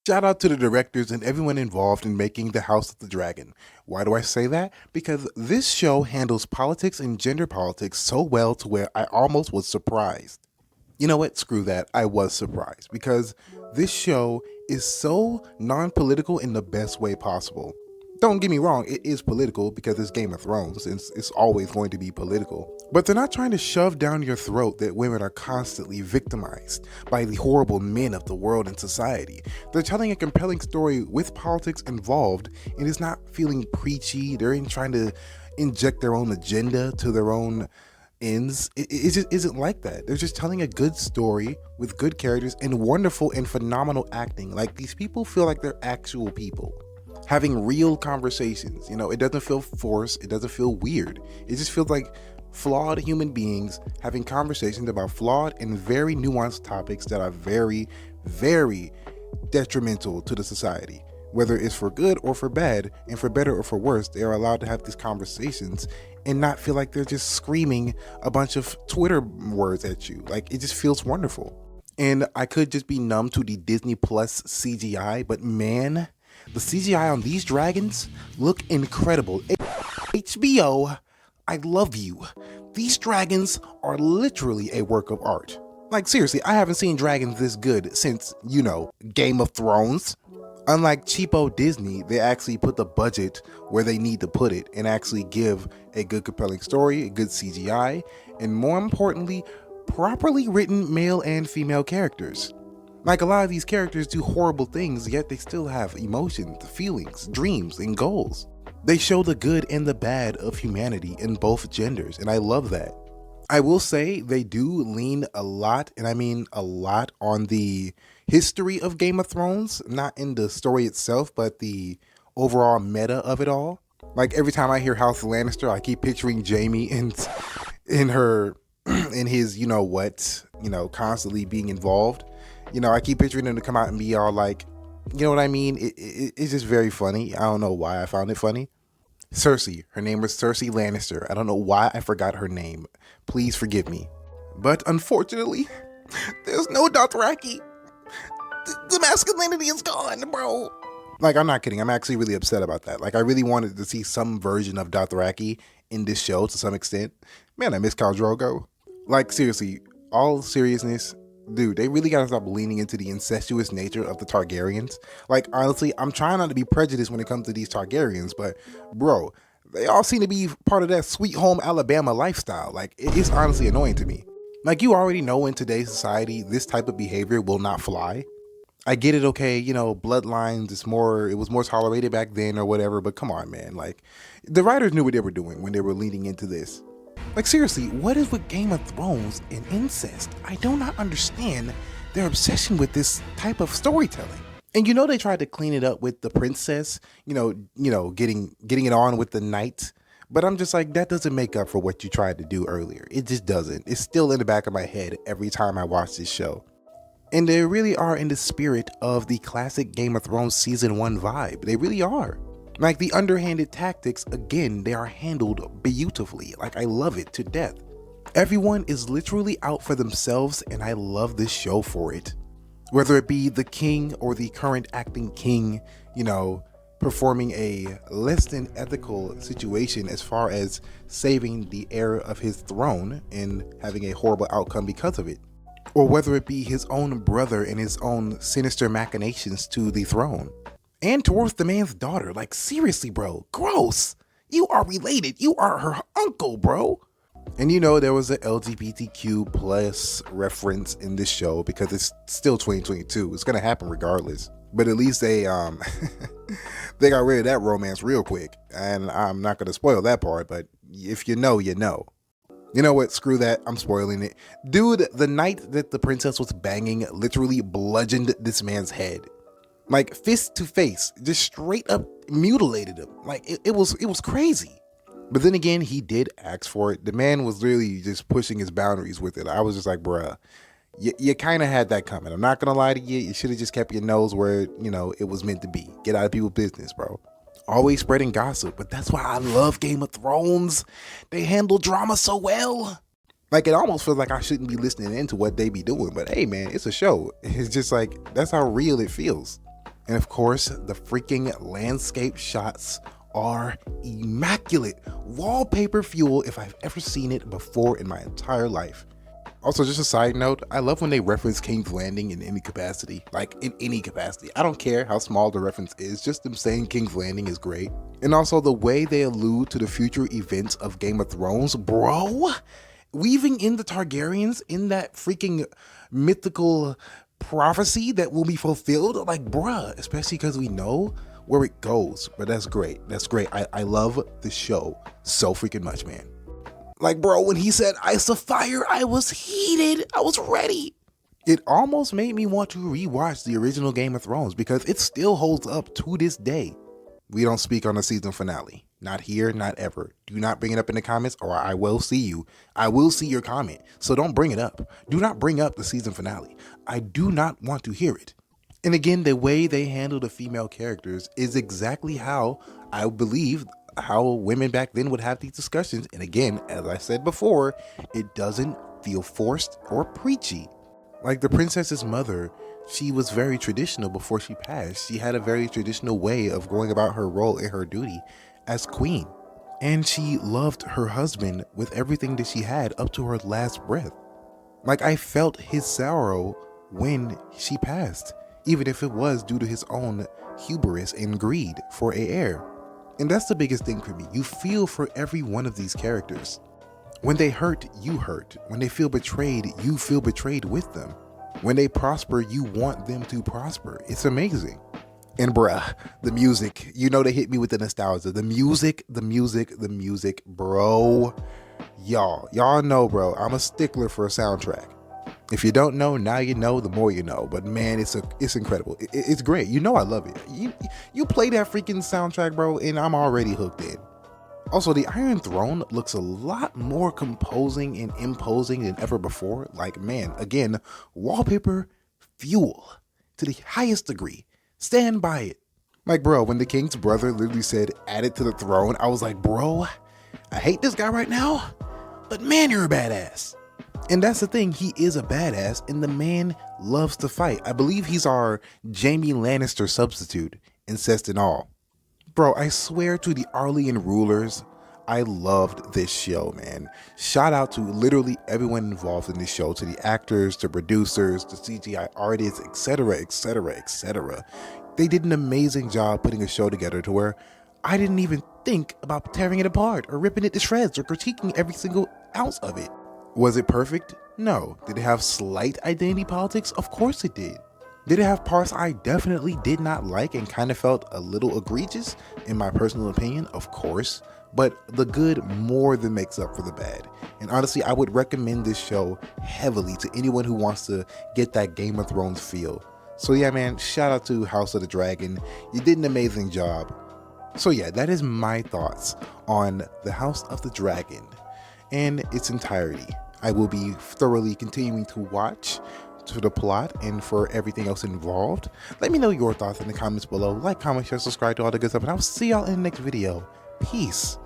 Shout out to the directors and everyone involved in making The House of the Dragon. Why do I say that? Because this show handles politics and gender politics so well to where I almost was surprised. You know what? Screw that. I was surprised because this show is so non political in the best way possible. Don't get me wrong, it is political because it's Game of Thrones and it's always going to be political. But they're not trying to shove down your throat that women are constantly victimized by the horrible men of the world and society. They're telling a compelling story with politics involved and it's not feeling preachy. They're in trying to inject their own agenda to their own ends. It just isn't like that. They're just telling a good story with good characters and wonderful and phenomenal acting. Like these people feel like they're actual people having real conversations. You know, it doesn't feel forced. It doesn't feel weird. It just feels like flawed human beings having conversations about flawed and very nuanced topics that are very, very detrimental to the society. Whether it's for good or for bad, and for better or for worse, they are allowed to have these conversations and not feel like they're just screaming a bunch of Twitter words at you. Like, it just feels wonderful. And I could just be numb to the Disney Plus CGI, but man, the CGI on these dragons look incredible. HBO, I love you. These dragons are literally a work of art. Like seriously, I haven't seen dragons this good since, Game of Thrones. Unlike cheapo Disney, they actually put the budget where they need to put it and actually give a good compelling story, a good CGI, and more importantly, properly written male and female characters. Like a lot of these characters do horrible things, yet they still have emotions, feelings, dreams, and goals. They show the good and the bad of humanity in both genders, and I love that. I will say they do lean a lot, and I mean a lot, on the history of Game of Thrones, not in the story itself, but the overall meta of it all. Like every time I hear House Lannister, I keep picturing Jaime in her in his constantly being involved. I keep picturing him to come out and be all like, you know what I mean? It's just very funny. I don't know why I found it funny. Cersei, her name was Cersei Lannister. I don't know why I forgot her name. Please forgive me. But unfortunately, there's no Dothraki. The masculinity is gone, bro. Like, I'm not kidding. I'm actually really upset about that. Like, I really wanted to see some version of Dothraki in this show to some extent. Man, I miss Khal Drogo. Like, seriously, all seriousness, dude, they really gotta stop leaning into the incestuous nature of the Targaryens. Like, honestly, I'm trying not to be prejudiced when it comes to these Targaryens, but bro, they all seem to be part of that sweet home Alabama lifestyle. Like, it's honestly annoying to me. Like, you already know in today's society, this type of behavior will not fly. I get it, okay, bloodlines, it was more tolerated back then or whatever, but come on, man. Like, the writers knew what they were doing when they were leading into this. Like, seriously, what is with Game of Thrones and incest? I do not understand their obsession with this type of storytelling. And they tried to clean it up with the princess, getting it on with the knight. But I'm just like, that doesn't make up for what you tried to do earlier. It just doesn't. It's still in the back of my head every time I watch this show. And they really are in the spirit of the classic Game of Thrones season 1 vibe. They really are. Like, the underhanded tactics, again, they are handled beautifully. Like, I love it to death. Everyone is literally out for themselves, and I love this show for it. Whether it be the king or the current acting king, performing a less than ethical situation as far as saving the heir of his throne and having a horrible outcome because of it. Or whether it be his own brother and his own sinister machinations to the throne. And towards the man's daughter. Like, seriously, bro. Gross. You are related. You are her uncle, bro. And there was a LGBTQ plus reference in this show because it's still 2022. It's going to happen regardless. But at least they they got rid of that romance real quick. And I'm not going to spoil that part, but if you know, you know. You know what? Screw that. I'm spoiling it. Dude, the night that the princess was banging literally bludgeoned this man's head. Like, fist to face. Just straight up mutilated him. Like, it was crazy. But then again, he did ask for it. The man was really just pushing his boundaries with it. I was just like, bruh, you kind of had that coming. I'm not going to lie to you. You should have just kept your nose where, it was meant to be. Get out of people's business, bro. Always spreading gossip, but that's why I love Game of Thrones. They handle drama so well. Like, it almost feels like I shouldn't be listening into what they be doing, but hey, man, it's a show. It's just like, that's how real it feels. And of course, the freaking landscape shots are immaculate. Wallpaper fuel if I've ever seen it before in my entire life. Also, just a side note, I love when they reference King's Landing in any capacity. Like, in any capacity. I don't care how small the reference is, just them saying King's Landing is great. And also, the way they allude to the future events of Game of Thrones, bro! Weaving in the Targaryens in that freaking mythical prophecy that will be fulfilled, like, bruh, especially because we know where it goes. But that's great. That's great. I love the show so freaking much, man. Like, bro, when he said Ice of Fire, I was heated. I was ready. It almost made me want to rewatch the original Game of Thrones because it still holds up to this day. We don't speak on the season finale. Not here, not ever. Do not bring it up in the comments or I will see you. I will see your comment. So don't bring it up. Do not bring up the season finale. I do not want to hear it. And again, the way they handle the female characters is exactly how I believe how women back then would have these discussions. And again, as I said before, it doesn't feel forced or preachy. Like the princess's mother, she was very traditional before she passed. She had a very traditional way of going about her role and her duty as queen. And she loved her husband with everything that she had up to her last breath. Like I felt his sorrow when she passed, even if it was due to his own hubris and greed for an heir. And that's the biggest thing for me. You feel for every one of these characters. When they hurt, you hurt. When they feel betrayed, you feel betrayed with them. When they prosper, you want them to prosper. It's amazing. And bruh, the music, you know, they hit me with the nostalgia. The music, bro. Y'all know, bro, I'm a stickler for a soundtrack. If you don't know, now you know, the more you know. But man, it's incredible. It's great. You know I love it. You play that freaking soundtrack, bro, and I'm already hooked in. Also, the Iron Throne looks a lot more composing and imposing than ever before. Like, man, again, wallpaper fuel to the highest degree. Stand by it. Like, bro, when the king's brother literally said, add it to the throne, I was like, bro, I hate this guy right now, but man, you're a badass. And that's the thing, he is a badass and the man loves to fight. I believe he's our Jaime Lannister substitute, incest and all. Bro, I swear to the Arlean rulers, I loved this show, man. Shout out to literally everyone involved in this show, to the actors, to producers, to CGI artists, etc., etc., etc. They did an amazing job putting a show together to where I didn't even think about tearing it apart or ripping it to shreds or critiquing every single ounce of it. Was it perfect? No. Did it have slight identity politics? Of course it did. Did it have parts I definitely did not like and kind of felt a little egregious, in my personal opinion? Of course. But the good more than makes up for the bad. And honestly, I would recommend this show heavily to anyone who wants to get that Game of Thrones feel. So yeah, man, shout out to House of the Dragon. You did an amazing job. So yeah, that is my thoughts on the House of the Dragon and its entirety. I will be thoroughly continuing to watch to the plot and for everything else involved. Let me know your thoughts in the comments below. Like, comment, share, subscribe to all the good stuff, and I'll see y'all in the next video. Peace.